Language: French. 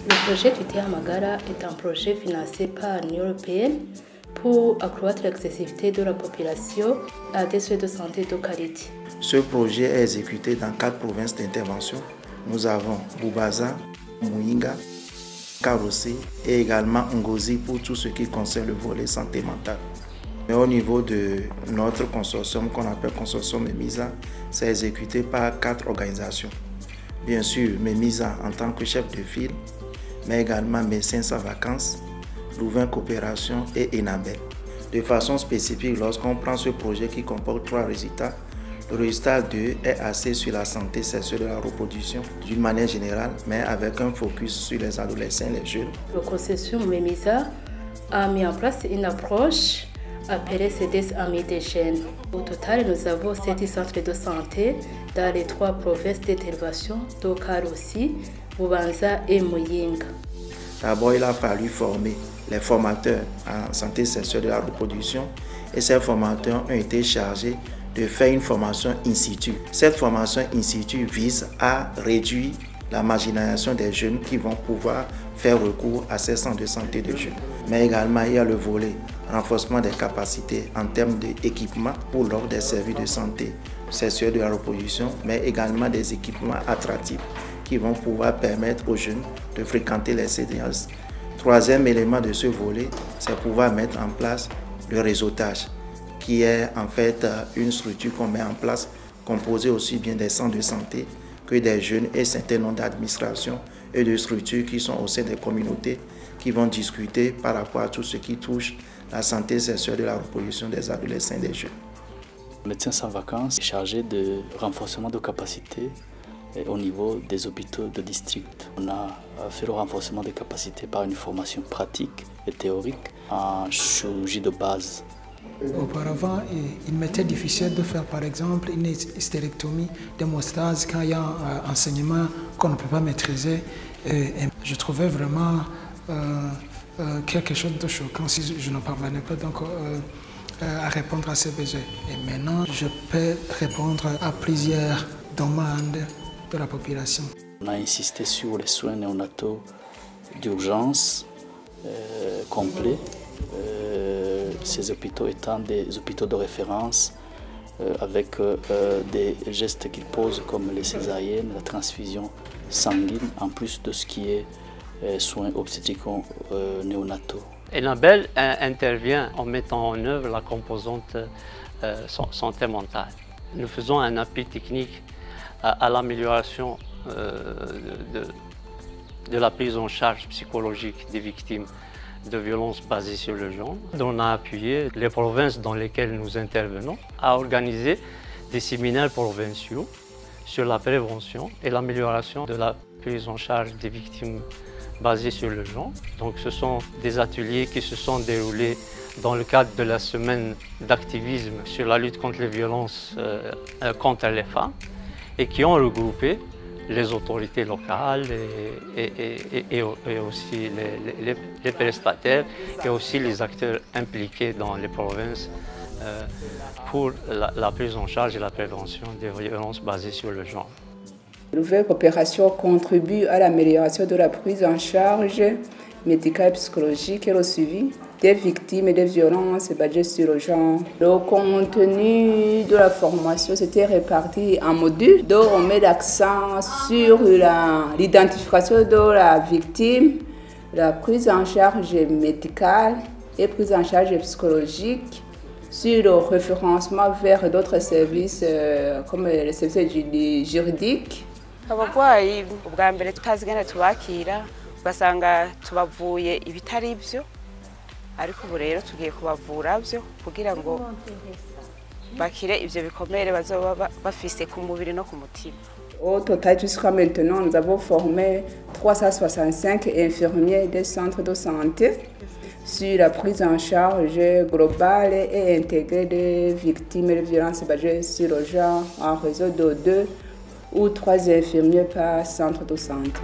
Le projet Tutea Magara est un projet financé par l'Union européenne pour accroître l'accessibilité de la population à des soins de santé de qualité. Ce projet est exécuté dans 4 provinces d'intervention. Nous avons Boubaza, Mouinga, Karossé et également Ngozi pour tout ce qui concerne le volet santé mentale. Mais au niveau de notre consortium qu'on appelle consortium MEMISA, c'est exécuté par 4 organisations. Bien sûr, MEMISA en tant que chef de file, mais également Médecins sans vacances, Louvain Coopération et Enabel. De façon spécifique, lorsqu'on prend ce projet qui comporte 3 résultats, le résultat 2 est axé sur la santé sexuelle et la reproduction d'une manière générale, mais avec un focus sur les adolescents et les jeunes. Le consortium MEMISA a mis en place une approche appelée CDS Amis des jeunes. Au total, nous avons 7 centres de santé dans les 3 provinces d'intervention de Karossé, Bubanza et Muyinga. D'abord, il a fallu former les formateurs en santé sexuelle et la reproduction et ces formateurs ont été chargés de faire une formation in situ. Cette formation in situ vise à réduire la marginalisation des jeunes qui vont pouvoir faire recours à ces centres de santé de jeunes. Mais également, il y a le volet renforcement des capacités en termes d'équipement pour l'offre des services de santé sexuelle de la reproduction, mais également des équipements attractifs qui vont pouvoir permettre aux jeunes de fréquenter les CDS. Troisième élément de ce volet, c'est pouvoir mettre en place le réseautage, qui est en fait une structure qu'on met en place, composée aussi bien des centres de santé que des jeunes et certains nombres d'administrations et de structures qui sont au sein des communautés qui vont discuter par rapport à tout ce qui touche la santé sexuelle et la reproduction des adolescents et des jeunes. Médecins sans vacances est chargé de renforcement de capacités au niveau des hôpitaux de district. On a fait le renforcement des capacités par une formation pratique et théorique en chirurgie de base. Auparavant, il m'était difficile de faire par exemple une hystérectomie d'hémostase quand il y a un enseignement qu'on ne peut pas maîtriser. Et je trouvais vraiment quelque chose de choquant si je ne parvenais pas donc, à répondre à ces besoins. Et maintenant, je peux répondre à plusieurs demandes de la population. On a insisté sur les soins néonataux d'urgence complets. Ces hôpitaux étant des hôpitaux de référence avec des gestes qu'ils posent comme les césariennes, la transfusion sanguine, en plus de ce qui est soins obstétricaux néonataux. Enabel intervient en mettant en œuvre la composante santé mentale. Nous faisons un appui technique à l'amélioration de la prise en charge psychologique des victimes de violences basées sur le genre. On a appuyé les provinces dans lesquelles nous intervenons à organiser des séminaires provinciaux sur la prévention et l'amélioration de la prise en charge des victimes basées sur le genre. Donc ce sont des ateliers qui se sont déroulés dans le cadre de la semaine d'activisme sur la lutte contre les violences contre les femmes et qui ont regroupé les autorités locales et aussi les prestataires et aussi les acteurs impliqués dans les provinces pour la prise en charge et la prévention des violences basées sur le genre. La nouvelle coopération contribue à l'amélioration de la prise en charge médicale et psychologique et au suivi des victimes et des violences basées sur le genre. Le contenu de la formation s'était réparti en modules, donc on met l'accent sur l'identification de la victime, la prise en charge médicale et prise en charge psychologique, sur le référencement vers d'autres services comme les services juridiques. Abarwayi ubwa mbere tutazigana tubakira ugasanga tubavuye ibitari byo ariko ubu rero tugiye kubavura byo kugira ngo bakire ivyo bikomere bazoba bafise ku mubiri no ku mutima. Au total, jusqu'à maintenant, nous avons formé 365 infirmiers des centres de santé sur la prise en charge globale et intégrée des victimes de violences basées sur le genre en réseau de 2 ou 3 infirmiers par centre de santé.